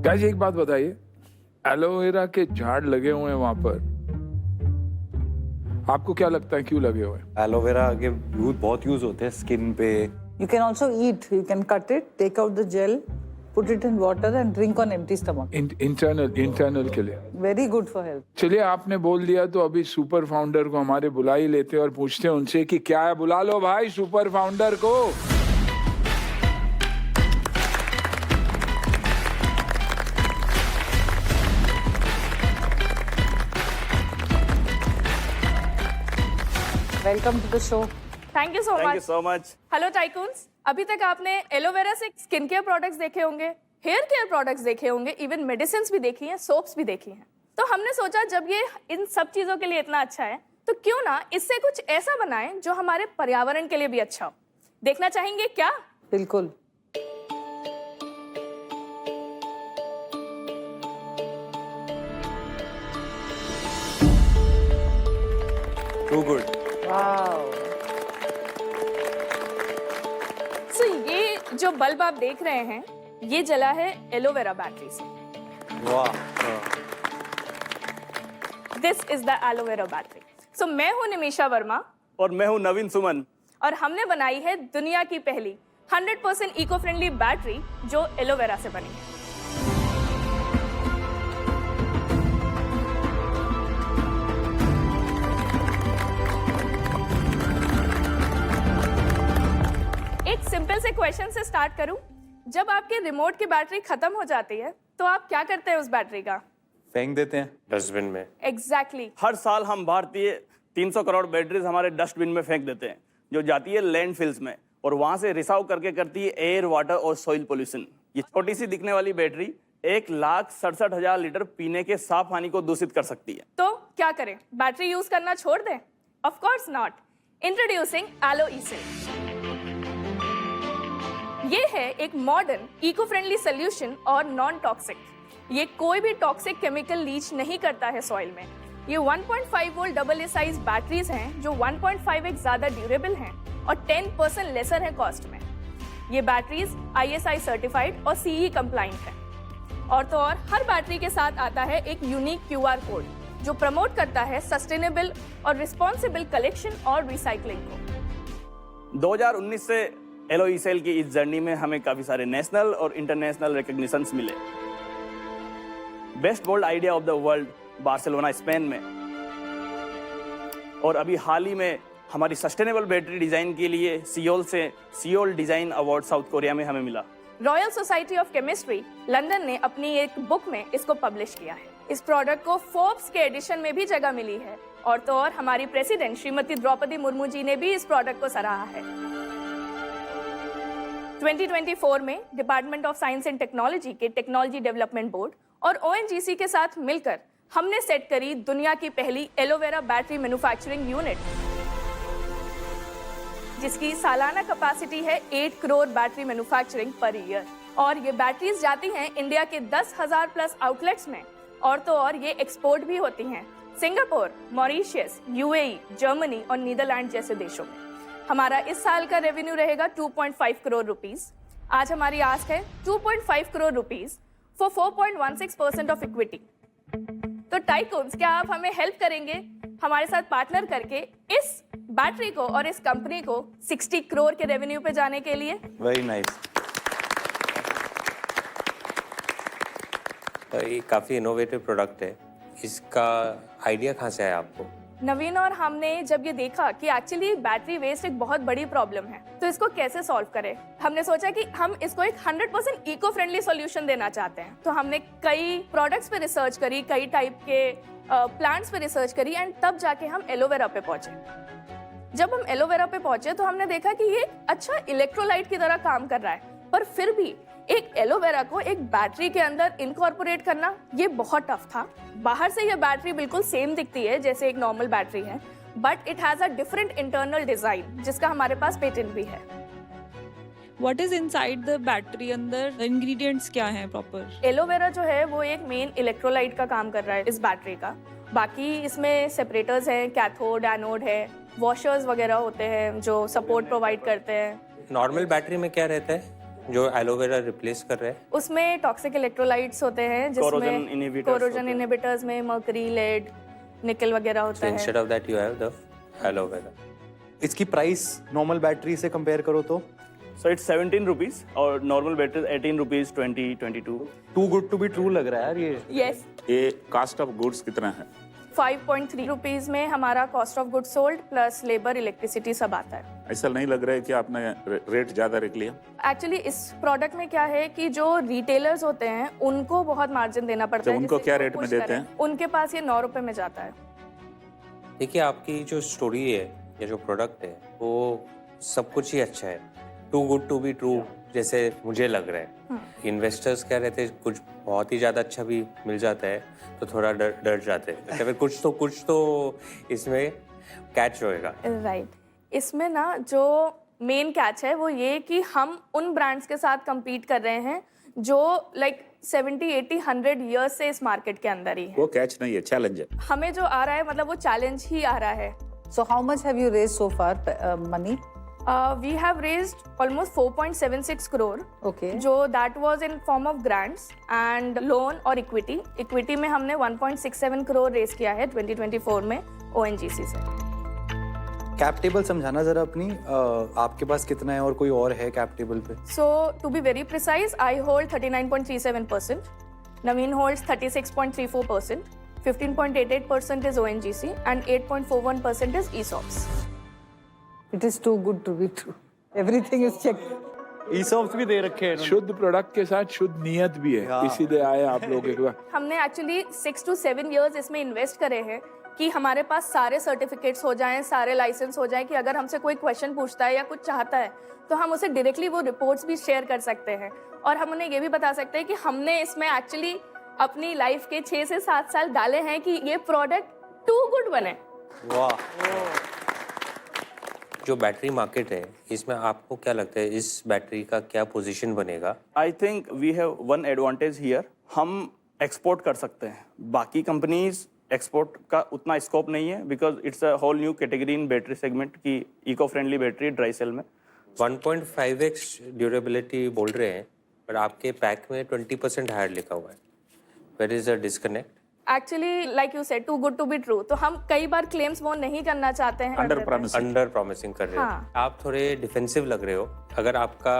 Guys एक बात बताइए, एलोवेरा के झाड़ लगे हुए हैं वहां पर, आपको क्या लगता है क्यों लगे हुए हैं? एलोवेरा के बहुत यूज होते हैं स्किन पे। You can also eat. You can cut it, take out the gel, put it in water and drink on empty stomach. Internal के लिए Very good for health. चलिए, आपने बोल दिया तो अभी सुपर फाउंडर को हमारे बुला ही लेते हैं और पूछते हैं उनसे कि क्या है। बुला लो भाई सुपर फाउंडर को। Welcome to the show. Thank you so much. Hello tycoons, अभी तक आपने एलोवेरा से स्किन केयर प्रोडक्ट्स देखे होंगे, हेयर केयर प्रोडक्ट्स देखे होंगे, इवन मेडिसिन भी देखी हैं, सोप्स भी देखी हैं। तो हमने सोचा जब ये इन सब चीजों के लिए इतना अच्छा है तो क्यों ना इससे कुछ ऐसा बनाएं जो हमारे पर्यावरण के लिए भी अच्छा हो। देखना चाहेंगे क्या? बिल्कुल। To good. Wow. सो ये जो बल्ब आप देख रहे हैं ये जला है एलोवेरा बैटरी से। वाह। This is the aloe vera battery. So मैं हूं निमिषा वर्मा और मैं हूं नवीन सुमन। और हमने बनाई है दुनिया की पहली 100% इको फ्रेंडली बैटरी जो एलोवेरा से बनी है। एक सिंपल से क्वेश्चन से स्टार्ट करूं। जब आपके रिमोट की बैटरी खत्म हो जाती है तो आप क्या करते हैं उस बैटरी का? फेंक देते हैं डस्टबिन में। एग्जैक्टली। हर साल हम भारतीय 300 करोड़ बैटरीज हमारे डस्टबिन में फेंक देते हैं, जो जाती है लैंडफिल्स में और वहां से रिसाव करके करती है एयर, वाटर और सॉइल पोल्यूशन। ये छोटी सी दिखने वाली बैटरी 1,67,000 लीटर पीने के साफ पानी को दूषित कर सकती है। तो क्या करें, बैटरी यूज करना छोड़ दें? Of course not. Introducing aloe e cell. ये है एक मॉडर्न इको फ्रेंडली सोल्यूशन और नॉन टॉक्सिक। ये कोई भी टॉक्सिक केमिकल लीच नहीं करता है सॉइल में। ये 1.5 volt double A size batteries हैं जो 1.5x ज्यादा ड्यूरेबल हैं और 10% लेसर है कॉस्ट में। ये बैटरीज ISI सर्टिफाइड और CE कंप्लाइंट है। और तो और हर बैटरी के साथ आता है एक यूनिक QR कोड जो प्रमोट करता है सस्टेनेबल और रिस्पॉन्सिबल कलेक्शन और रिसाइकलिंग को। 2019 से एलो ई-सेल की इस जर्नी में हमें काफी सारे नेशनल और इंटरनेशनल रिकॉग्निशंस मिले। Best bold idea of the world Barcelona Spain में, और अभी हाल ही में हमारी सस्टेनेबल बैटरी डिजाइन के लिए सियोल से Seoul design award south Korea में हमें मिला। Royal society of chemistry London ने अपनी एक बुक में इसको पब्लिश किया है। इस प्रोडक्ट को फोर्ब्स के एडिशन में भी जगह मिली है और तो और हमारी प्रेसिडेंट श्रीमती द्रौपदी मुर्मू जी ने भी इस प्रोडक्ट को सराहा है। 2024 में department of science and technology के टेक्नोलॉजी डेवलपमेंट बोर्ड और ONGC के साथ मिलकर हमने सेट करी दुनिया की पहली एलोवेरा बैटरी मैन्युफैक्चरिंग यूनिट, जिसकी सालाना कैपेसिटी है 8 crore battery manufacturing per year. और ये बैटरीज जाती हैं इंडिया के 10,000 प्लस आउटलेट्स में और तो और ये एक्सपोर्ट भी होती हैं सिंगापुर, मॉरिशस, UAE, जर्मनी और नीदरलैंड जैसे देशों में। हमारा इस साल का रेवेन्यू रहेगा 2.5 करोड़ रुपीस। आज हमारी आस्क है 2.5 crore rupees for 4.16% of equity. तो टाइकून्स, क्या आप हमें हेल्प करेंगे हमारे साथ पार्टनर करके इस बैटरी को और इस कंपनी को 60 करोड़ के रेवेन्यू पे जाने के लिए? Very nice. ये काफ़ी इनोवेटिव प्रोडक्ट है। इसका आइडिया कहाँ से आया आपको? नवीन और हमने जब ये देखा कि एक्चुअली बैटरी वेस्ट एक बहुत बड़ी प्रॉब्लम है तो इसको कैसे सॉल्व करें, हमने सोचा कि हम इसको एक 100% इको फ्रेंडली सॉल्यूशन देना चाहते हैं। तो हमने कई प्रोडक्ट्स पे रिसर्च करी, कई टाइप के प्लांट्स पे रिसर्च करी एंड तब जाके हम एलोवेरा पे पहुंचे। जब हम एलोवेरा पे पहुंचे तो हमने देखा कि ये अच्छा इलेक्ट्रोलाइट की तरह काम कर रहा है, पर फिर भी एक एलोवेरा को एक बैटरी के अंदर इनकॉर्पोरेट करना ये बहुत टफ था। बाहर से ये बैटरी बिल्कुल सेम दिखती है जैसे एक नॉर्मल बैटरी है, but it has a different internal design जिसका हमारे पास पेटेंट भी है। What is inside the battery? अंदर ingredients क्या हैं proper? एलोवेरा जो है वो एक मेन इलेक्ट्रोलाइट का काम कर रहा है इस बैटरी का। बाकी इसमें सेपरेटर्स हैं, कैथोड, एनोड है, वॉशर्स वगैरह होते हैं जो सपोर्ट प्रोवाइड करते हैं। नॉर्मल बैटरी में क्या रहता है? जो एलोवेरा रिप्लेस कर रहे हैं? उसमें टॉक्सिक इलेक्ट्रोलाइट्स होते हैं Corrosion जिसमें inhibitors कोरोजन होते हैं। इनहिबिटर्स में मर्करी, लेड, निकल वगैरह So होता है। instead of that you have the aloe vera. इसकी प्राइस नॉर्मल बैटरी से कंपेयर करो तो सो इट्स 17 रुपीज और normal battery 18 rupees 22। Too good to be true लग रहा है यार ये। यस, ये कास्ट ऑफ गुड्स कितना है? 5.3 रुपीज में हमारा cost of good sold plus labour, electricity सब आता है। ऐसा नहीं लग रहा है कि आपने रेट ज्यादा रख लिया? एक्चुअली इस प्रोडक्ट में क्या है कि जो रिटेलर्स होते हैं उनको बहुत मार्जिन देना पड़ता तो है। उनको जिससे क्या वो रेट में push देते करें। हैं? उनके पास ये 9 रुपए में जाता है। देखिए आपकी जो स्टोरी है या जो प्रोडक्ट है वो सब कुछ ही अच्छा है, too good to be true जैसे मुझे लग रहा है। इन्वेस्टर्स क्या रहते हैं, कुछ बहुत ही ज़्यादा अच्छा भी मिल जाता है तो थोड़ा डर जाते हैं, या फिर कुछ तो इसमें कैच होएगा। राइट, इसमें ना जो मेन कैच है वो ये कि हम उन ब्रांड्स के साथ compete कर रहे हैं जो लाइक 70, 80, 100 ईयर्स से इस मार्केट के अंदर ही है। वो कैच नहीं है, चैलेंज है। हमें जो आ रहा है मतलब वो चैलेंज ही आ रहा है। So how much have you raised so far, money? We have raised almost 4.76 crore. Okay. जो that was in form of grants and loan और equity. Equity में हमने 1.67 crore raise किया है 2024 में ONGC से। कैप टेबल समझाना जरा अपनी, आपके पास कितना है और कोई और है कैप टेबल पे? So to be very precise, I hold 39.37%. Naveen holds 36.34%. 15.88% is ONGC and 8.41% is ESOPs. It is too good to be true. Everything is checked. ESOPs भी दे रखे हैं शुद्ध प्रोडक्ट के साथ शुद्ध नियत भी है, इसीलिए आए आप लोग एक बार। हमने एक्चुअली 6 to 7 years इसमें इन्वेस्ट करे हैं कि हमारे पास सारे सर्टिफिकेट्स हो जाएं, सारे लाइसेंस हो जाएं कि अगर हमसे कोई क्वेश्चन पूछता है या कुछ चाहता है तो हम उसे डायरेक्टली वो रिपोर्ट्स भी शेयर कर सकते हैं और हम उन्हें ये भी बता सकते हैं कि हमने इसमें एक्चुअली अपनी लाइफ के 6 से 7 साल डाले हैं कि ये प्रोडक्ट टू गुड बने। वाह। जो बैटरी मार्केट है इसमें आपको क्या लगता है इस बैटरी का क्या पोजीशन बनेगा? I think we have one advantage here, हम एक्सपोर्ट कर सकते हैं। बाकी कंपनीज एक्सपोर्ट का उतना स्कोप नहीं है because it's a whole new category in battery segment की eco friendly battery dry cell में। 1.5x ड्यूरेबिलिटी बोल रहे हैं पर आपके पैक में 20% हायर लिखा हुआ है। Where is the disconnect? Actually like you said too good to be true, तो हम कई बार क्लेम्स वो नहीं करना चाहते हैं। Under promise. अंडर प्रॉमिसिंग कर रहे हो। हाँ। आप थोड़े डिफेंसिव लग रहे हो। अगर आपका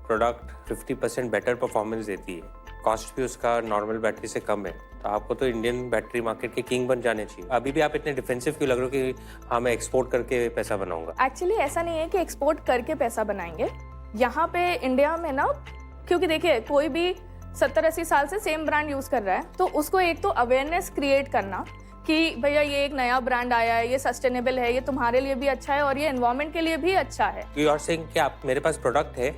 प्रोडक्ट 50% बेटर परफॉर्मेंस देती है, कॉस्ट भी उसका नॉर्मल बैटरी से कम है, तो आपको तो इंडियन बैटरी मार्केट के किंग बन जाने चाहिए। अभी भी आप इतने डिफेंसिव क्यों लग रहे हो कि हाँ मैं एक्सपोर्ट करके पैसा बनाऊंगा? एक्चुअली ऐसा नहीं है कि एक्सपोर्ट करके पैसा बनाएंगे। यहाँ पे इंडिया में ना, क्योंकि देखिए कोई भी 70-80 साल से सेम ब्रांड यूज कर रहा है तो उसको एक तो अवेयरनेस क्रिएट करना कि भैया ये एक नया ब्रांड आया है, ये सस्टेनेबल है, ये तुम्हारे लिए भी अच्छा है और ये एनवायरनमेंट के लिए भी अच्छा है। यू आर सेइंग कि आप मेरे पास प्रोडक्ट है,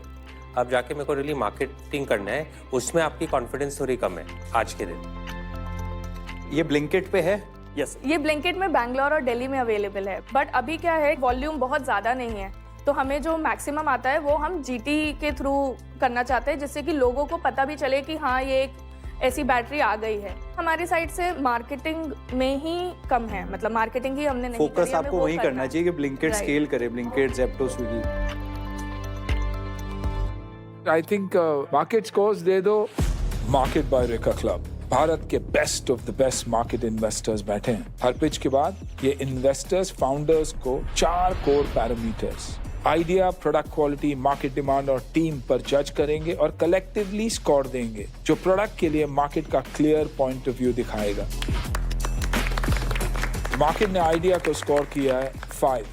अब जाके मेरे को रियली मार्केटिंग करना है, उसमें आपकी कॉन्फिडेंस थोड़ी कम है आज के दिन। ये ब्लिंकिट पे है? यस, ये ब्लिंकिट में बैंगलोर और दिल्ली में अवेलेबल है, बट अभी क्या है वॉल्यूम बहुत ज़्यादा नहीं है तो हमें जो मैक्सिमम आता है वो हम GT के थ्रू करना चाहते हैं जिससे कि लोगों को पता भी चले कि हाँ ये एक ऐसी बैटरी आ गई है। हमारी साइड से मार्केटिंग में ही कम है, मतलब मार्केटिंग ही हमने नहीं फोकस करी, हमें आपको वो वही करना है। चाहिए कि ब्लिंकिट Right. स्केल करे, Blinkit, Zepto, Swiggy. I think market scores दे दो। Market by Rekha club, Bharat के best of the best market investors बैठे हैं। हर पिच के बाद ये इन्वेस्टर्स फाउंडर्स को 4 core parameters idea, product quality, market demand और टीम पर जज करेंगे और कलेक्टिवली स्कोर देंगे जो प्रोडक्ट के लिए मार्केट का क्लियर पॉइंट ऑफ व्यू दिखाएगा। मार्केट ने आइडिया को स्कोर किया है 5।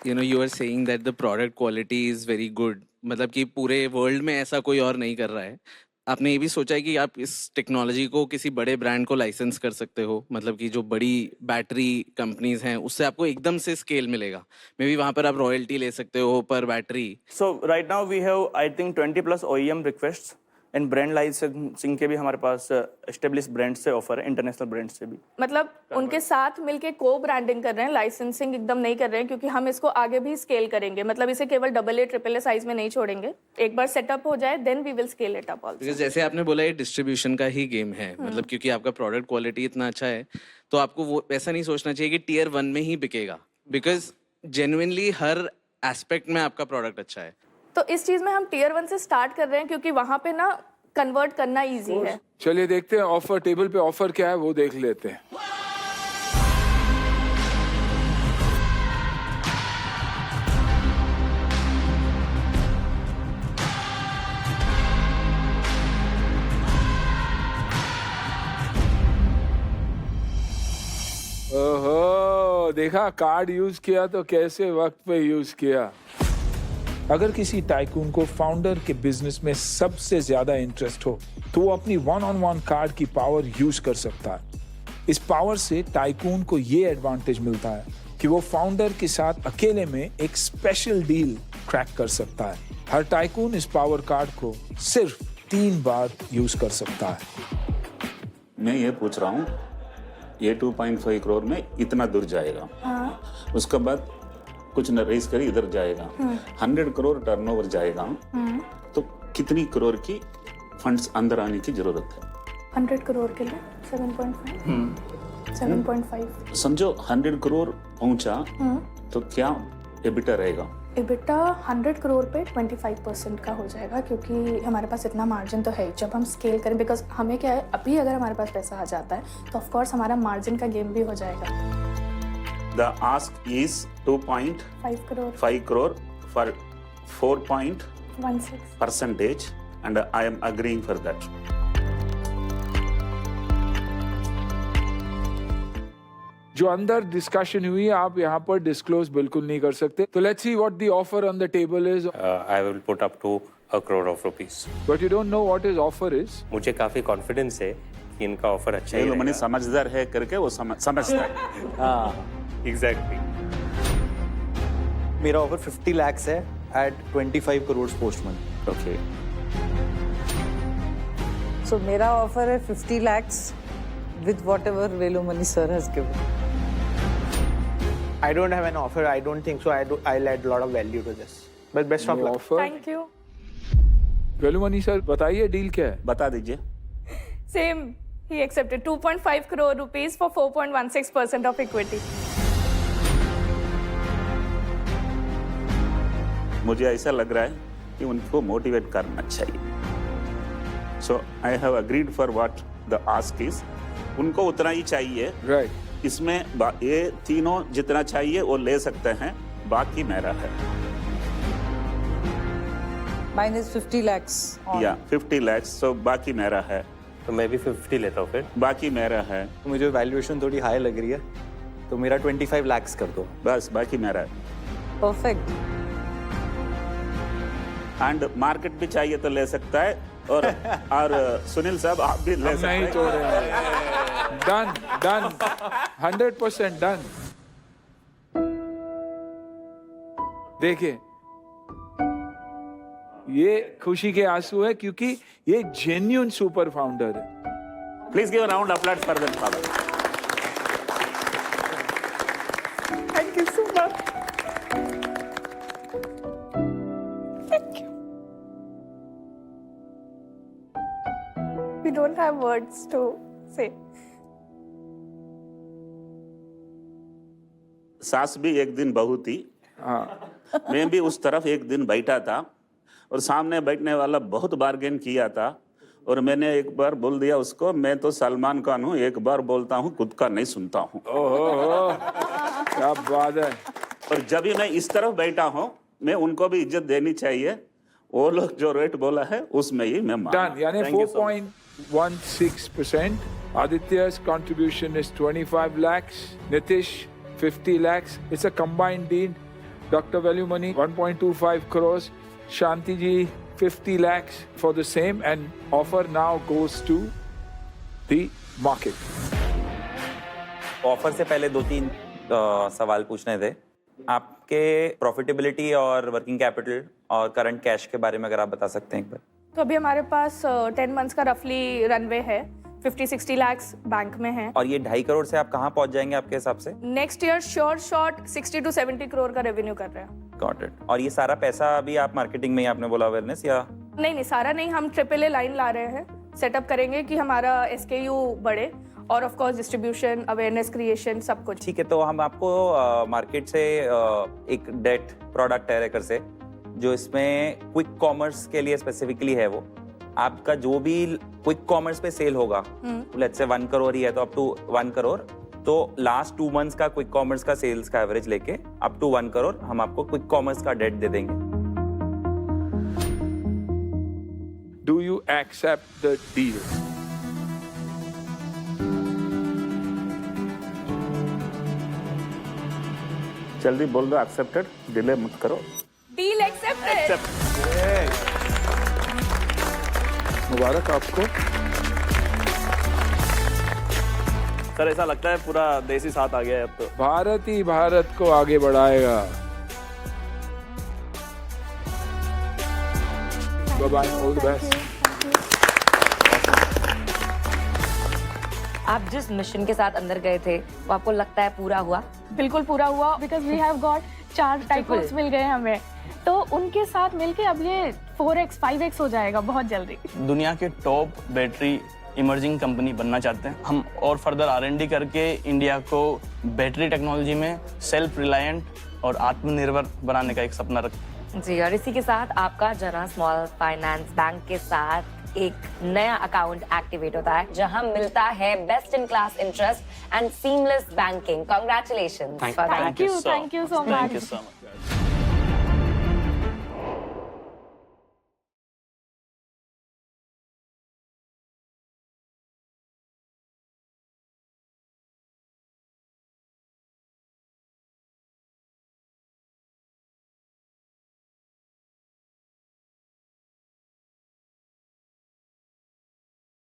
You know, you are saying that the product quality is very good. मतलब कि पूरे वर्ल्ड में ऐसा कोई और नहीं कर रहा है। आपने ये भी सोचा है कि आप इस टेक्नोलॉजी को किसी बड़े ब्रांड को लाइसेंस कर सकते हो, मतलब कि जो बड़ी बैटरी कंपनीज हैं उससे आपको एकदम से स्केल मिलेगा। मे बी वहाँ पर आप रॉयल्टी ले सकते हो पर battery. So right now we have I think 20+ OEM requests and brand licensing के भी हमारे पास एस्टेब्लिश ब्रांड से ऑफर है, इंटरनेशनल ब्रांड से भी। मतलब उनके साथ मिलके को ब्रांडिंग कर रहे हैं, लाइसेंसिंग एकदम नहीं कर रहे हैं क्योंकि हम इसको आगे भी स्केल करेंगे। मतलब इसे केवल AA, AAA साइज में नहीं छोड़ेंगे, एक बार सेटअप हो जाए then we will scale it up also. Because जैसे आपने बोला ये डिस्ट्रीब्यूशन का ही गेम है, मतलब क्योंकि आपका प्रोडक्ट क्वालिटी इतना अच्छा है तो आपको वो ऐसा नहीं सोचना चाहिए कि Tier 1 में ही बिकेगा। बिकॉज जेन्युइनली हर एस्पेक्ट में आपका प्रोडक्ट अच्छा है। तो इस चीज में हम टियर 1 से स्टार्ट कर रहे हैं क्योंकि वहां पे ना कन्वर्ट करना इजी है। चलिए देखते हैं ऑफर टेबल पे ऑफर क्या है वो देख लेते हैं। ओहो, देखा कार्ड यूज किया तो कैसे वक्त पे यूज किया। अगर किसी टाइकून को फाउंडर के बिजनेस में सबसे ज्यादा इंटरेस्ट हो तो वो अपनी वन-ऑन-वन कार्ड की पावर यूज कर सकता है। इस पावर से टाइकून को ये एडवांटेज मिलता है कि वो फाउंडर के साथ अकेले में एक स्पेशल डील क्रैक कर सकता है। हर टाइकून इस पावर कार्ड को सिर्फ 3 बार यूज कर सकता है। मैं ये पूछ रहा हूँ, ये 2.5 करोड़ में इतना दूर जाएगा, उसके बाद कुछ न रेस कर इधर जाएगा, 100 करोड़ टर्नओवर जाएगा, तो कितनी करोड़ की फंड्स अंदर आने की जरूरत है? 100 करोड़ के लिए 7.5 समझो 100 करोड़ पहुंचा तो क्या एबिटा रहेगा? एबिटा 100 करोड़ पे 25% का हो जाएगा क्योंकि हमारे पास इतना मार्जिन तो है ही। जब हम स्केल करें, बिकॉज हमें क्या है, अभी अगर हमारे पास पैसा आ जाता है तो ऑफ कोर्स हमारा मार्जिन का गेम भी हो जाएगा। The ask is 2.5 5 crore for 4.16% and I am agreeing for that. जो अंदर डिस्कशन हुई है आप यहाँ पर डिस्क्लोज बिल्कुल नहीं कर सकते। तो let's see what the offer on the table is. I will put up to 1 crore of rupees. But you don't know what is offer is. मुझे काफी कॉन्फिडेंस है कि इनका ऑफर अच्छा ही ये मनी रहेगा। समझदार है करके वो समझता है। हाँ, Exactly. मेरा ऑफर 50 lakhs है at 25 crores post money. Okay. So मेरा ऑफर है 50 lakhs with whatever Velumani sir has given. I don't have an offer. I don't think so. I'll add a lot of value to this. But best of luck. Offer thank you. Velumani sir बताइए deal क्या है। बता दीजिए। Same, he accepted 2.5 crore rupees for 4.16% of equity. मुझे ऐसा लग रहा है कि उनको मोटिवेट करना चाहिए। So I have agreed for what the ask is. उनको उतना ही चाहिए। राइट। इसमें ये तीनों जितना चाहिए वो ले सकते हैं, बाकी मेरा है। Mine is 50 lakhs. on- या 50 lakhs, सो बाकी मेरा है। तो मैं भी 50 लेता हूँ फिर। बाकी मेरा है। तो मुझे वैल्यूएशन थोड़ी हाई लग रही है, तो मेरा 25 lakhs कर दो। बस बाकी मेरा है। Perfect. एंड मार्केट भी चाहिए तो ले सकता है, और सुनील साहब आप भी ले हम सकते नहीं हैं। छोड़ रहे हैं। Done done 100% done. देखिए ये खुशी के आंसू है क्योंकि ये जेन्युइन सुपर फाउंडर है। Please give a round of applause for them father. Thank you so much. Thank you. We don't have words to say. सास भी एक दिन बहू थी। हाँ मैं भी उस तरफ एक दिन बैठा था और सामने बैठने वाला बहुत बार्गेन किया था, और मैंने एक बार बोल दिया उसको, मैं तो सलमान खान हूँ, एक बार बोलता हूँ खुद का नहीं सुनता हूँ। ओहो क्या बात है। और जब भी मैं इस तरफ बैठा हूँ, मैं उनको भी इज्जत देनी चाहिए। वो लोग जो रेट बोला है उसमें ही मैं माना। डन यानी 4.16%। Aditya's contribution is 25 lakhs. Nitish 50 lakhs. It's a combined deal. Dr. Velumani 1.25 crores. Shanti ji 50 lakhs for the same, and offer now goes to the market. Offer से पहले 2-3 सवाल पूछने थे। आपके प्रॉफिटेबिलिटी और वर्किंग कैपिटल और current cash के बारे में अगर आप बता सकते हैं एक बार। तो अभी हमारे पास 10 मंथ्स का रफली रनवे है। 50-60 lakhs बैंक में है। और ये 2.5 करोड़ से आप कहाँ पहुंच जाएंगे आपके हिसाब से? Next year sure shot 60 to 70 crore का रेवेन्यू कर रहे हैं। Got it. और ये सारा पैसा अभी आप मार्केटिंग में ही आपने बोला अवेयरनेस या? नहीं सारा नहीं, हम AAA लाइन ला रहे हैं, सेटअप करेंगे कि हमारा SKU बढ़े और of course distribution, awareness creation, सब कुछ। ठीक है, तो हम आपको मार्केट से एक डेट प्रोडक्ट है रेकर से, जो इसमें क्विक कॉमर्स के लिए स्पेसिफिकली है। वो आपका जो भी क्विक कॉमर्स पे सेल होगा, लेट्स से 1 करोड़ ही है तो अप टू 1 करोड़, तो लास्ट 2 मंथ्स का क्विक कॉमर्स का सेल्स का एवरेज लेके अप टू 1 करोड़ हम आपको क्विक कॉमर्स का डेट दे देंगे। Do you accept the deal? जल्दी बोल दो एक्सेप्टेड, डिले मत करो। Deal accepted. मुबारक आपको। सर ऐसा लगता है पूरा देश ही साथ आ गया है अब तो। भारत ही भारत को आगे बढ़ाएगा। Bye bye, all the best. आप जिस मिशन के साथ अंदर गए थे वो आपको लगता है पूरा हुआ? बिल्कुल पूरा हुआ, because we have got 4 tycoons मिल गए हमें, तो उनके साथ मिलके अब ये 4x 5x हो जाएगा बहुत जल्दी। दुनिया के टॉप बैटरी इमर्जिंग कंपनी बनना चाहते हैं हम, और फर्दर R&D करके इंडिया को बैटरी टेक्नोलॉजी में सेल्फ रिलायंट और आत्मनिर्भर बनाने का एक सपना रखते हैं। जी, और इसी के साथ आपका जना स्मॉल फाइनेंस बैंक के साथ एक नया अकाउंट एक्टिवेट होता है, जहां मिलता है best in class interest and seamless banking. Congratulations. Thank you so much.